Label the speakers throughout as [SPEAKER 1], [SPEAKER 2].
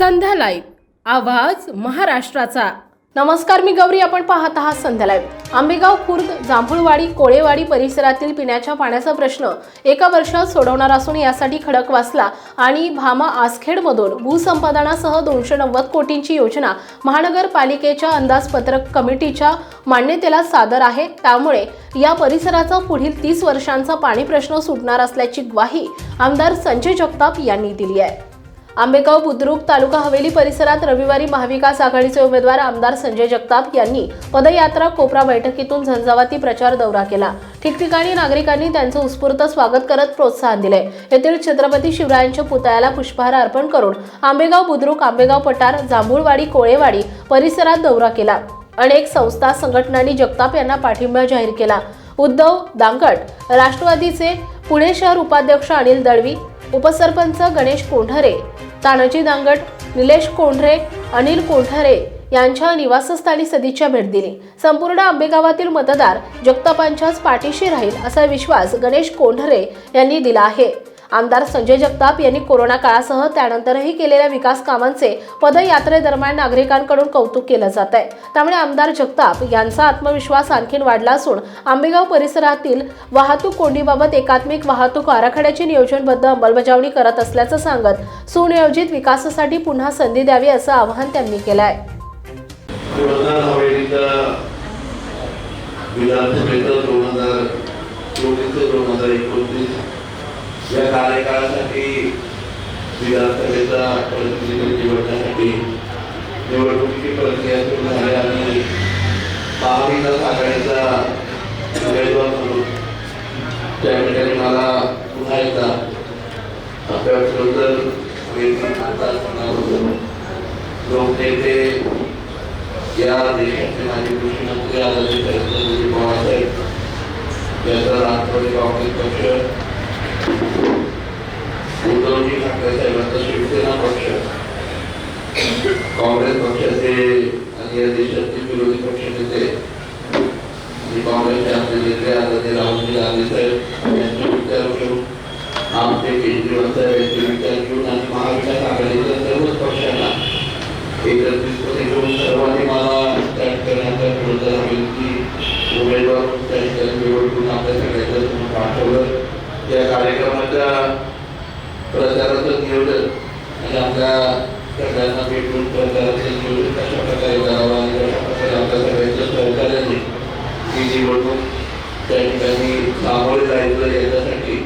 [SPEAKER 1] संध्या live, आवाज महाराष्ट्राचा। नमस्कार, मी गौरी, आपण पाहत आहात संध्या लाईव्ह। आंबेगाव खुर्द, जांभूळवाडी, कोळेवाडी परिसरातील पिण्याच्या पाण्याचा प्रश्न एका वर्षात सोडवणार असून यासाठी खडकवासला आणि भामा आसखेडमधून भूसंपादनासह 290 कोटींची योजना महानगरपालिकेच्या अंदाजपत्रक कमिटीच्या मान्यतेला सादर आहे। त्यामुळे या परिसराचा पुढील 30 वर्षांचा पाणी प्रश्न सुटणार असल्याची ग्वाही आमदार संजय जगताप यांनी दिली आहे। आंबेगाव बुद्रुक तालुका हवेली परिसरात रविवारी महाविकास आघाडीचे उमेदवार आमदार संजय जगताप यांनी पदयात्रा कोपरा बैठकीतून झंझावाती प्रचार दौरा केला। ठिकठिकाणी नागरिकांनी त्यांचं उत्स्फूर्त स्वागत करत प्रोत्साहन दिले। येथील छत्रपती शिवरायांच्या पुतळ्याला पुष्पहार अर्पण करून आंबेगाव बुद्रुक, आंबेगाव पठार, जांभूळवाडी, कोळेवाडी परिसरात दौरा केला। अनेक संस्था संघटनांनी जगताप यांना पाठिंबा जाहीर केला। उद्धव दांगट, राष्ट्रवादीचे पुणे शहर उपाध्यक्ष अनिल दळवी, उपसरपंच गणेश कोंढरे, तानाजी दांगट, निलेश कोंढरे, अनिल कोंढरे यांच्या निवासस्थानी सदिच्छा भेट दिली। संपूर्ण आंबेगावातील मतदार जगतापांच्याच पाठीशी राहील असा विश्वास गणेश कोंढरे यांनी दिला आहे। आमदार संजय जगताप यांनी कोरोना काळासह त्यानंतरही केलेल्या विकास कामांचे पदयात्रेदरम्यान नागरिकांकडून कौतुक केलं जात आहे। त्यामुळे आमदार जगताप यांचा आत्मविश्वास आणखीन वाढला असून आंबेगाव परिसरातील वाहतूक कोंडीबाबत एकात्मिक वाहतूक आराखड्याची नियोजनबद्ध अंमलबजावणी करत असल्याचं सांगत सुनियोजित विकासासाठी पुन्हा संधी द्यावी असं आवाहन त्यांनी केलं आहे।
[SPEAKER 2] या कार्यकाळासाठी विधानसभेचा प्रतिनिधी निवडण्यासाठी निवडणुकीची प्रक्रिया सुरू झाली आणि महाविकास आघाडीचा उमेदवार म्हणून त्या ठिकाणी मला पुन्हा एकदा आपल्या विरोधात लोकनेते या देशाचे माजी कृषीमंत्री आदरणीय शरद पवार साहेब यांचा राष्ट्रवादी काँग्रेस पक्ष, उद्धवजी ठाकरे साहेबांचा शिवसेना पक्ष, काँग्रेस पक्षाचे आणि या देशातील विरोधी पक्षनेते आणि काँग्रेसचे आपले नेते आदरणीय राहुलजी गांधी साहेब यांचे विचार घेऊन, आमचे केजरीवाल साहेब यांचे विचार घेऊन आणि महाविकास आघाडीच्या सर्वच पक्षांना एकत्रितपणे घेऊन सर्वांनी मला त्या ठिकाणी विरोधात विनंती उमेदवार त्या ठिकाणी निवडून आपल्या सगळ्यांच्या समोर पाठवलं। या कार्यक्रमाच्या प्रचाराचं नियोजन आणि आपल्या सगळ्यांना भेटून प्रचाराचं नियोजन कशा प्रकारे करावं आणि कशा प्रकारे आपल्या सगळ्यांच्या सहकार्याने ही निवडणूक त्या ठिकाणी सामोरे जायचं याच्यासाठी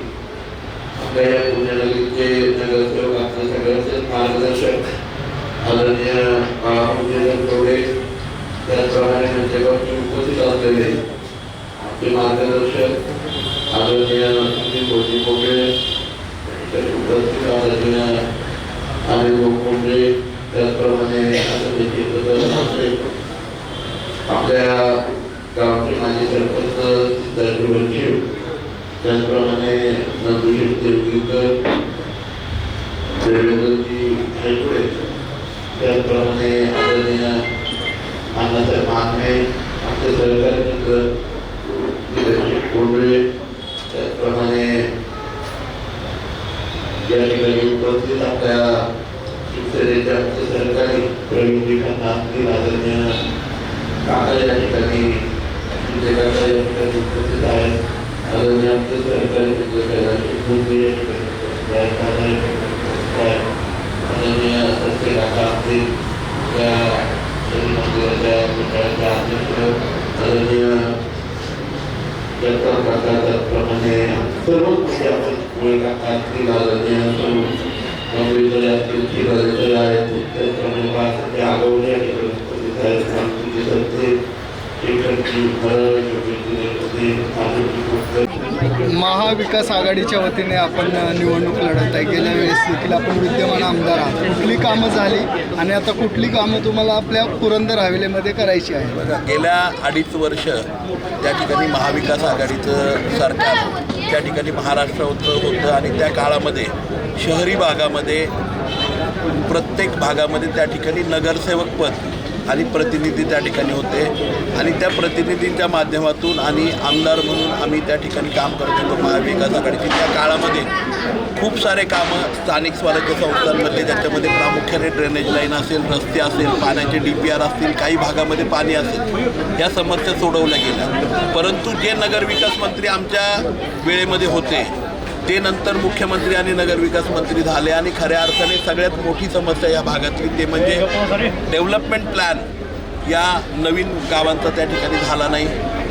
[SPEAKER 2] आपल्या या पुण्यनगरीचे नगरसेवक, आपल्या सगळ्यांचे मार्गदर्शक आदरणीय बाळासाहेब, त्याचप्रमाणे त्यांच्याकडे उपस्थित असलेले आपले मार्गदर्शक आदरणीय सुनील कोंढरे, उपस्थित आदरणीय अनिल कोंढरे, त्याचप्रमाणे आपल्या गावचे माजी सरपंच सिद्धार्थ, त्याचप्रमाणे नंदुशेठ देवगीकर, देवेंद्रजी शेकडे, त्याचप्रमाणे आदरणीय अण्णासाहेब माने, आपले सहकारी मित्र निलेश कोंढरे, त्याचप्रमाणे या ठिकाणी उपस्थित आपल्या शिवसेनेचे आमचे सहकारी प्रवीणजी खन्ना, आदरणीय काका या ठिकाणी काका या ठिकाणी उपस्थित आहेत, आदरणीय आमचे सहकारी मित्र आदरणीय सत्य काका आपले या मंदिराच्या पुतळ्याच्या अध्यक्ष आदरणीय जगताप काका, त्याचप्रमाणे सर्व गोष्टी आपण मुळे काका असतील, आदरणीय गंभीर असतील, शिराजे आहेत, त्याचप्रमाणे आगवणे उपस्थित आहेत,
[SPEAKER 3] महाविकास आघाडीच्या वतीने आपण निवडणूक लढत आहे। गेल्या वेळेस देखील आपण विद्यमान आमदार आहात। कुठली कामं झाली आणि आता कुठली कामं तुम्हाला आपल्या पुरंदर हवेलीमध्ये करायची आहे?
[SPEAKER 4] बघा, गेल्या 2.5 वर्ष त्या ठिकाणी महाविकास आघाडीचं सरकार त्या ठिकाणी महाराष्ट्रात होतं आणि त्या काळामध्ये शहरी भागामध्ये प्रत्येक भागामध्ये त्या ठिकाणी नगरसेवक पद आणि प्रतिनिधी त्या ठिकाणी होते आणि त्या प्रतिनिधींच्या माध्यमातून आणि आमदार म्हणून आम्ही त्या ठिकाणी काम करत होतो महाविकास आघाडीची. त्या काळामध्ये खूप सारे कामं स्थानिक स्वराज्य संस्थांमध्ये, ज्याच्यामध्ये प्रामुख्याने ड्रेनेज लाईन असेल, रस्ते असेल, पाण्याचे DPR असतील, काही भागामध्ये पाणी असेल, या समस्या सोडवल्या गेल्या. परंतु जे नगरविकास मंत्री आमच्या वेळेमध्ये होते ते नंतर मुख्यमंत्री आणि नगरविकास मंत्री झाले आणि खऱ्या अर्थाने सगळ्यात मोठी समस्या या भागातली ते म्हणजे डेव्हलपमेंट प्लॅन या नवीन गावांचा त्या ठिकाणी झाला नाही.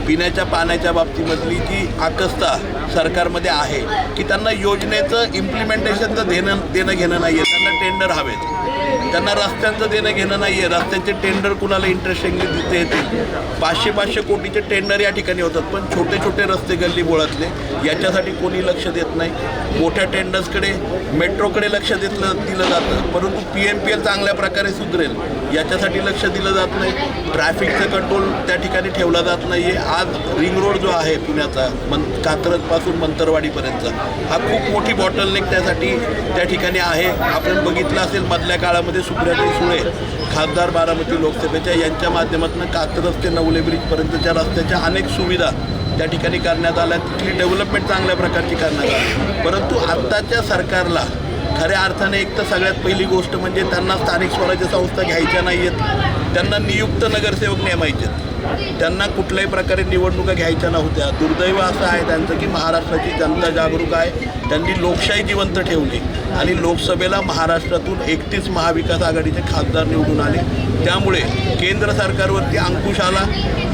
[SPEAKER 4] पिण्याच्या पाण्याच्या बाबतीमधली जी आकस्ता सरकारमध्ये आहे की त्यांना योजनेचं इम्प्लिमेंटेशनचं देणं घेणं नाही आहे. त्यांना टेंडर हवेत, त्यांना रस्त्यांचं देणं घेणं नाही आहे. रस्त्यांचे टेंडर कुणाला इंटरेस्टिंगली देते येतील. 500 कोटीचे टेंडर या ठिकाणी होतात, पण छोटे छोटे रस्ते गल्ली बोळातले याच्यासाठी कोणी लक्ष देत नाही. मोठ्या टेंडर्सकडे, मेट्रोकडे लक्ष दिलं जातं, परंतु PMPL चांगल्या प्रकारे सुधरेल याच्यासाठी लक्ष दिलं जात नाही. ट्रॅफिकचं कंट्रोल त्या ठिकाणी ठेवला जात नाही आहे. आज रिंग रोड जो आहे पुण्याचा कात्रजपासून मंतरवाडीपर्यंतचा, हा खूप मोठी बॉटलनेक त्यासाठी त्या ठिकाणी आहे. आपण बघितलं असेल मधल्या काळामध्ये सुप्रियाताई सुळे खासदार बारामती लोकसभेच्या यांच्या माध्यमातून कात्रज ते नवले ब्रिजपर्यंतच्या रस्त्याच्या अनेक सुविधा त्या ठिकाणी करण्यात आल्या. तिथली डेव्हलपमेंट चांगल्या प्रकारची करण्यात आली. परंतु आत्ताच्या सरकारला खऱ्या अर्थाने एक तर सगळ्यात पहिली गोष्ट म्हणजे त्यांना स्थानिक स्वराज्य संस्था घ्यायच्या नाही आहेत, त्यांना नियुक्त नगरसेवक नेमायचे आहेत, त्यांना कुठल्याही प्रकारे निवडणुका घ्यायच्या नव्हत्या. दुर्दैव असं आहे त्यांचं की महाराष्ट्राची जनता जागरूक आहे. त्यांनी लोकशाही जिवंत ठेवली आणि लोकसभेला महाराष्ट्रातून 31 महाविकास आघाडीचे खासदार निवडून आले. त्यामुळे केंद्र सरकारवरती अंकुश आला.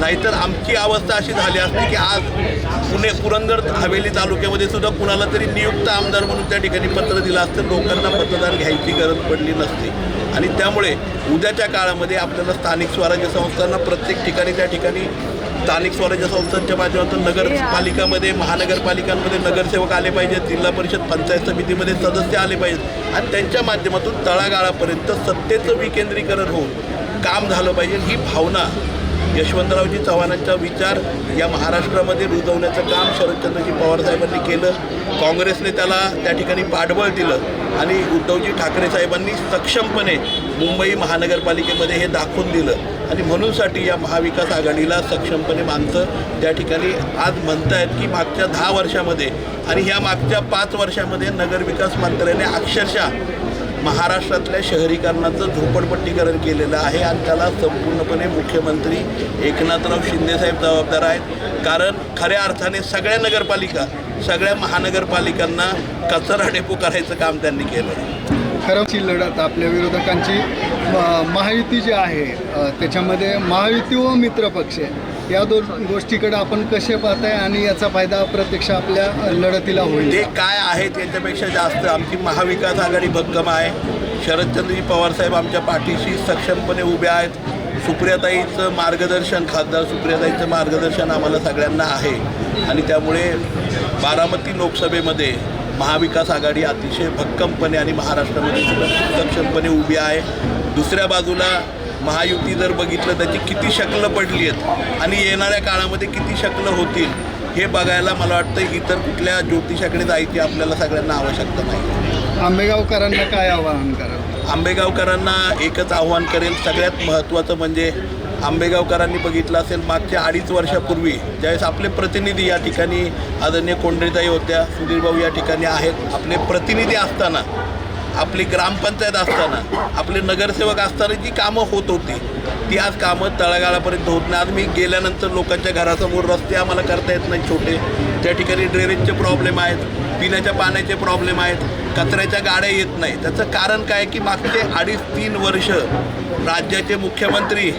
[SPEAKER 4] नाहीतर आमची अवस्था अशी झाली असती की आज पुरंदर हवेली तालुक्यामध्ये सुद्धा कुणाला तरी नियुक्त आमदार म्हणून त्या ठिकाणी पत्र दिलं असतं, लोकांना मतदान घ्यायची गरज पडली नसती. आणि त्यामुळे उद्याच्या काळामध्ये आपल्याला स्थानिक स्वराज्य संस्थांना प्रत्येक ठिकाणी त्या ठिकाणी स्थानिक स्वराज्य संस्थांच्या माध्यमातून नगरपालिकामध्ये, महानगरपालिकांमध्ये नगरसेवक आले पाहिजेत, जिल्हा परिषद पंचायत समितीमध्ये सदस्य आले पाहिजेत आणि त्यांच्या माध्यमातून तळागाळापर्यंत सत्तेचं विकेंद्रीकरण होऊन काम झालं पाहिजे. ही भावना यशवंतरावजी चव्हाणांचा विचार या महाराष्ट्रामध्ये रुजवण्याचं काम शरदचंद्रजी पवार साहेबांनी केलं. काँग्रेसने त्याला त्या ठिकाणी पाठबळ दिलं आणि उद्धवजी ठाकरे साहेबांनी सक्षमपणे मुंबई महानगरपालिकेमध्ये हे दाखवून दिलं आणि म्हणूनसाठी या महाविकास आघाडीला सक्षमपणे माणसं त्या ठिकाणी आज म्हणत आहेत की मागच्या 10 वर्षामध्ये आणि ह्या मागच्या 5 वर्षामध्ये नगरविकास मंत्र्याने अक्षरशः महाराष्ट्रातल्या शहरीकरणाचं झोपडपट्टीकरण केलेलं आहे आणि त्याला संपूर्णपणे मुख्यमंत्री एकनाथराव शिंदेसाहेब जबाबदार आहेत. कारण खऱ्या अर्थाने सगळ्या नगरपालिका, सगळ्या महानगरपालिकांना कचरा डेपो करायचं काम त्यांनी केलं आहे.
[SPEAKER 3] खरंची लढत आपल्या विरोधकांची महायुती जी आहे त्याच्यामध्ये महायुती व मित्रपक्ष या दोन गोष्टीकडे आपण कसे पाहताय आणि याचा फायदा प्रत्यक्ष आपल्या लढतीला होईल?
[SPEAKER 4] ते काय आहेत याच्यापेक्षा जास्त आमची महाविकास आघाडी भक्कम आहे. शरदचंद्रजी पवारसाहेब आमच्या पाठीशी सक्षमपणे उभे आहेत. सुप्रियाताईचं मार्गदर्शन, खासदार सुप्रियाताईचं मार्गदर्शन आम्हाला सगळ्यांना आहे आणि त्यामुळे बारामती लोकसभेमध्ये महाविकास आघाडी अतिशय भक्कमपणे आणि महाराष्ट्रामध्ये सक्षमपणे उभी आहे. दुसऱ्या बाजूला महायुती जर बघितलं त्याची किती शकलं पडली आहेत आणि येणाऱ्या काळामध्ये किती शकलं होतील हे बघायला मला वाटतं इतर कुठल्या ज्योतिषाकडे जायची आपल्याला सगळ्यांना आवश्यकता नाही.
[SPEAKER 3] आंबेगावकरांना काय आवाहन कराल?
[SPEAKER 4] आंबेगावकरांना एकच आव्हान करेल, सगळ्यात महत्त्वाचं म्हणजे आंबेगावकरांनी बघितलं असेल मागच्या 2.5 वर्षापूर्वी ज्यावेळेस आपले प्रतिनिधी या ठिकाणी आदरणीय कोंडरेताई होत्या, सुधीरभाऊ या ठिकाणी आहेत, आपले प्रतिनिधी असताना, आपली ग्रामपंचायत असताना, आपले नगरसेवक असताना जी कामं होत होती ती आज कामं तळागाळापर्यंत होत नाही. आज मी गेल्यानंतर लोकांच्या घरासमोर रस्ते आम्हाला करता येत नाही छोटे, त्या ठिकाणी ड्रेनेजचे प्रॉब्लेम आहेत, पिण्याच्या पाण्याचे प्रॉब्लेम आहेत, कचऱ्याच्या गाड्या येत नाही. त्याचं कारण काय की मागचे 2.5-3 वर्ष राज्याचे मुख्यमंत्री,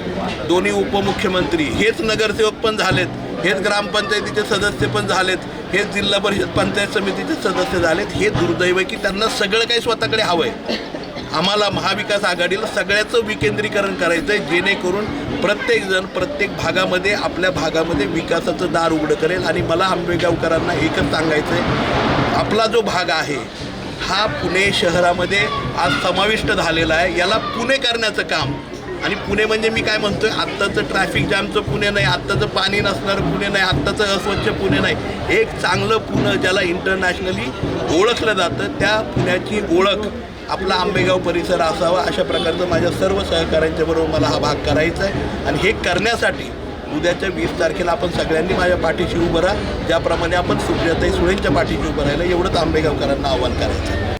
[SPEAKER 4] दोन्ही उपमुख्यमंत्री हेच नगरसेवक पण झालेत, हेच ग्रामपंचायतीचे सदस्य पण झालेत, हेच जिल्हा परिषद पंचायत समितीचे सदस्य झालेत. हे दुर्दैव आहे की त्यांना सगळं काही स्वतःकडे हवं आहे. आम्हाला महाविकास आघाडीला सगळ्याचं विकेंद्रीकरण करायचं आहे जेणेकरून प्रत्येकजण प्रत्येक भागामध्ये आपल्या भागामध्ये विकासाचं दार उघडं करेल. आणि मला आंबेगावकरांना एकच सांगायचं आहे, आपला जो भाग आहे हा पुणे शहरामध्ये आज समाविष्ट झालेला आहे. याला पुणे करण्याचं काम, आणि पुणे म्हणजे मी काय म्हणतो आहे, आत्ताचं ट्रॅफिक जॅमचं पुणे नाही, आत्ताचं पाणी नसणारं पुणे नाही, आत्ताचं अस्वच्छ पुणे नाही, एक चांगलं पुणे ज्याला इंटरनॅशनली ओळखलं जातं त्या पुण्याची ओळख आपला आंबेगाव परिसर असावा, अशा प्रकारचं माझ्या सर्व सहकाऱ्यांच्या बरोबर मला हा भाग करायचा आहे. आणि हे करण्यासाठी उद्याच्या 20 तारखेला आपण सगळ्यांनी माझ्या पाठीशी उभं राहा, ज्याप्रमाणे आपण सुप्रियाताई सुळेंच्या पाठीशी उभं राहिलं, एवढंच आंबेगावकरांना आव्हान करायचं आहे.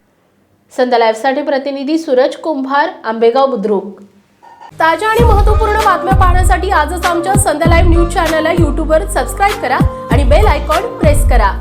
[SPEAKER 1] संध्या लाईव्हसाठी प्रतिनिधी सूरज कुंभार, आंबेगाव बुद्रुक. ताज्या आणि महत्त्वपूर्ण बातम्या पाहण्यासाठी आजच आमच्या संध्या लाईव्ह न्यूज चॅनलला यूट्यूबवर सबस्क्राईब करा आणि बेल आयकॉन प्रेस करा.